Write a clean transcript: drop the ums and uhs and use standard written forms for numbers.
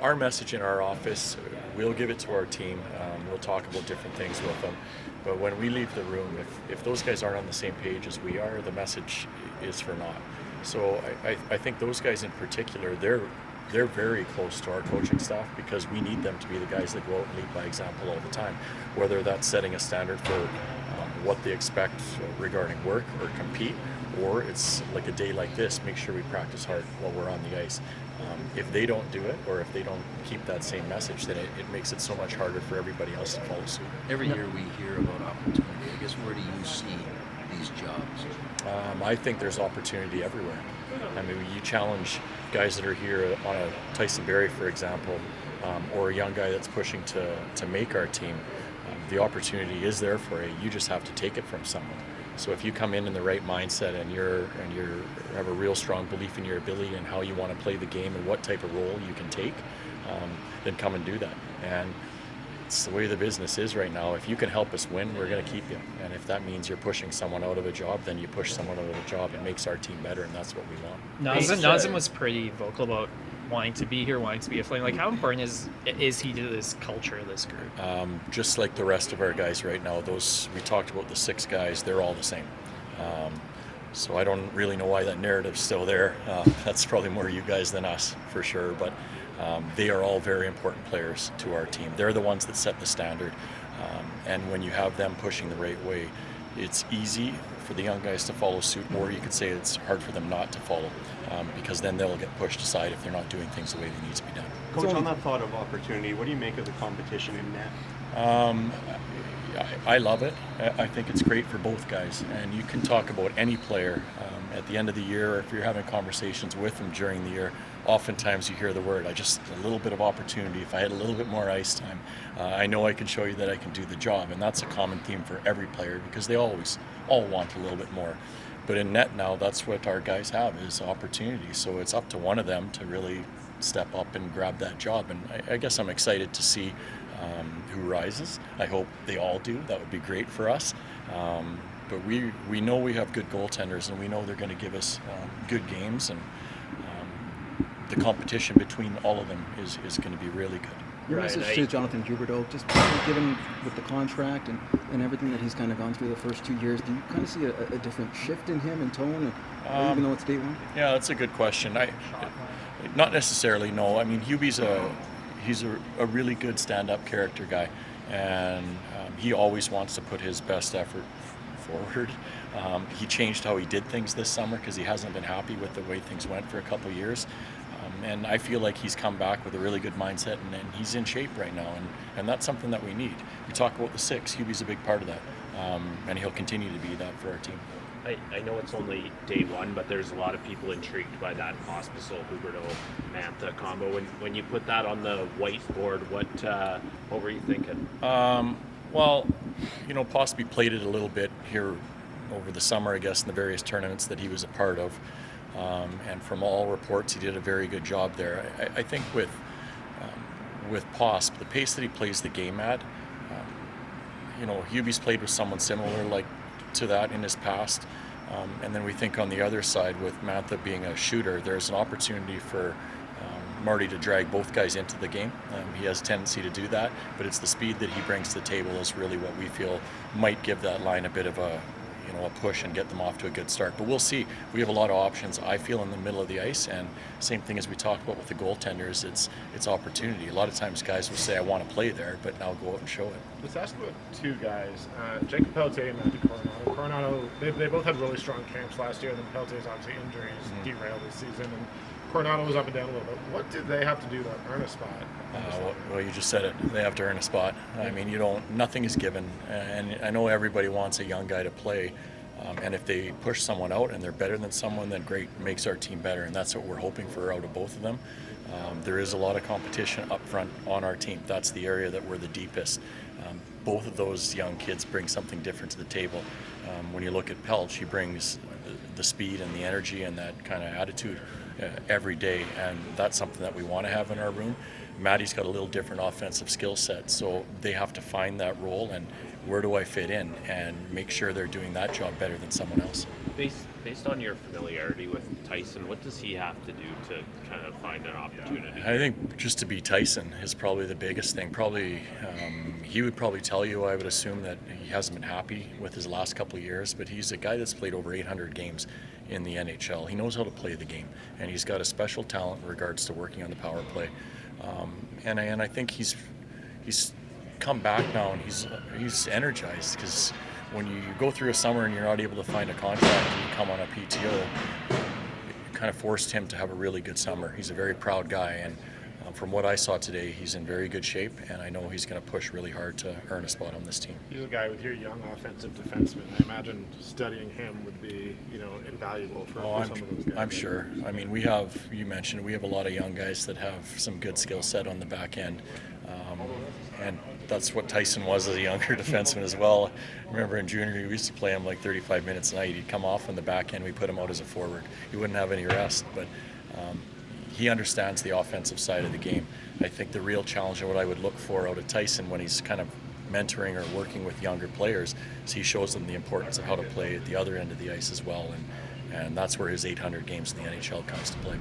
our message in our office, we'll give it to our team. We'll talk about different things with them. But when we leave the room, if those guys aren't on the same page as we are, the message is for naught. So I think those guys in particular, they're very close to our coaching staff because we need them to be the guys that go out and lead by example all the time. Whether that's setting a standard for what they expect regarding work or compete, or it's like a day like this, make sure we practice hard while we're on the ice. If they don't do it, or if they don't keep that same message, then it makes it so much harder for everybody else to follow suit. Every year we hear about opportunity. I guess where do you see these jobs? I think there's opportunity everywhere. I mean, you challenge guys that are here on a Tyson Barrie, for example, or a young guy that's pushing to make our team. The opportunity is there for you. You just have to take it from someone. So if you come in the right mindset and you have a real strong belief in your ability and how you want to play the game and what type of role you can take, then come and do that. And it's the way the business is right now. If you can help us win, we're going to keep you. And if that means you're pushing someone out of a job, then you push someone out of a job. It makes our team better, and that's what we want. Nazem was pretty vocal about wanting to be here, wanting to be a Flame. Like, how important is he to this culture, this group? Just like the rest of our guys right now, we talked about the 6 guys, they're all the same. So I don't really know why that narrative's still there. That's probably more you guys than us, for sure. But they are all very important players to our team. They're the ones that set the standard. And when you have them pushing the right way, it's easy for the young guys to follow suit, or you could say it's hard for them not to follow, because then they'll get pushed aside if they're not doing things the way they need to be done. Coach, on that thought of opportunity, what do you make of the competition in net? I love it. I think it's great for both guys, and you can talk about any player at the end of the year, or if you're having conversations with them during the year. Oftentimes you hear the word, just a little bit of opportunity. If I had a little bit more ice time, I know I can show you that I can do the job. And that's a common theme for every player because they always all want a little bit more. But in net now, that's what our guys have, is opportunity. So it's up to one of them to really step up and grab that job. And I guess I'm excited to see who rises. I hope they all do. That would be great for us. But we know we have good goaltenders, and we know they're going to give us good games, and the competition between all of them is going to be really good. Your message to Jonathan Huberdeau, just given with the contract and everything that he's kind of gone through the first 2 years, do you kind of see a different shift in him and tone, even though it's day one? Yeah, that's a good question. Not necessarily, no. I mean, Hubie's he's a really good stand-up character guy, and he always wants to put his best effort forward. He changed how he did things this summer because he hasn't been happy with the way things went for a couple of years. And I feel like he's come back with a really good mindset, and he's in shape right now, and that's something that we need. We talk about the 6, Hubie's a big part of that, and he'll continue to be that for our team. I know it's only day one, but there's a lot of people intrigued by that Pospisil, Huberdeau, Mantha combo. When you put that on the whiteboard, what were you thinking? Well, Pospy played it a little bit here over the summer, I guess, in the various tournaments that he was a part of. And from all reports, he did a very good job there. I think with Posp, the pace that he plays the game at, Hubie's played with someone similar to that in his past. And then we think on the other side, with Mantha being a shooter, there's an opportunity for Marty to drag both guys into the game. He has a tendency to do that, but it's the speed that he brings to the table is really what we feel might give that line a bit of a push and get them off to a good start. But we'll see. We have a lot of options, I feel, in the middle of the ice, and same thing as we talked about with the goaltenders, it's opportunity. A lot of times guys will say, I want to play there, but now go out and show it. Let's ask about 2 guys, Jacob Pelletier and Matthew Coronado. Coronado, they both had really strong camps last year, and then Pelletier's obviously injuries derailed this season, and Coronado was up and down a little bit. What do they have to do to earn a spot? Well, you just said it. They have to earn a spot. I mean, nothing is given. And I know everybody wants a young guy to play. And if they push someone out and they're better than someone, then great, makes our team better. And that's what we're hoping for out of both of them. There is a lot of competition up front on our team. That's the area that we're the deepest. Both of those young kids bring something different to the table. When you look at Pelt, she brings the speed and the energy and that kind of attitude every day, and that's something that we want to have in our room. Maddie's got a little different offensive skill set, so they have to find that role and where do I fit in and make sure they're doing that job better than someone else. Based on your familiarity with Tyson, what does he have to do to kind of find an opportunity? I think just to be Tyson is probably the biggest thing. Probably he would probably tell you, I would assume, that he hasn't been happy with his last couple of years, but he's a guy that's played over 800 games in the NHL. He knows how to play the game, and he's got a special talent in regards to working on the power play. And I think he's come back now, and he's energized, because when you go through a summer and you're not able to find a contract and you come on a PTO, it kind of forced him to have a really good summer. He's a very proud guy, and from what I saw today, he's in very good shape, and I know he's going to push really hard to earn a spot on this team. He's a guy with your young offensive defenseman. I imagine studying him would be, invaluable for some of those guys. I'm sure. I mean, you mentioned, we have a lot of young guys that have some good skill set on the back end. And that's what Tyson was as a younger defenseman as well. I remember in junior, we used to play him like 35 minutes a night. He'd come off on the back end, we put him out as a forward. He wouldn't have any rest, but he understands the offensive side of the game. I think the real challenge and what I would look for out of Tyson when he's kind of mentoring or working with younger players is he shows them the importance of how to play at the other end of the ice as well, and that's where his 800 games in the NHL comes to play.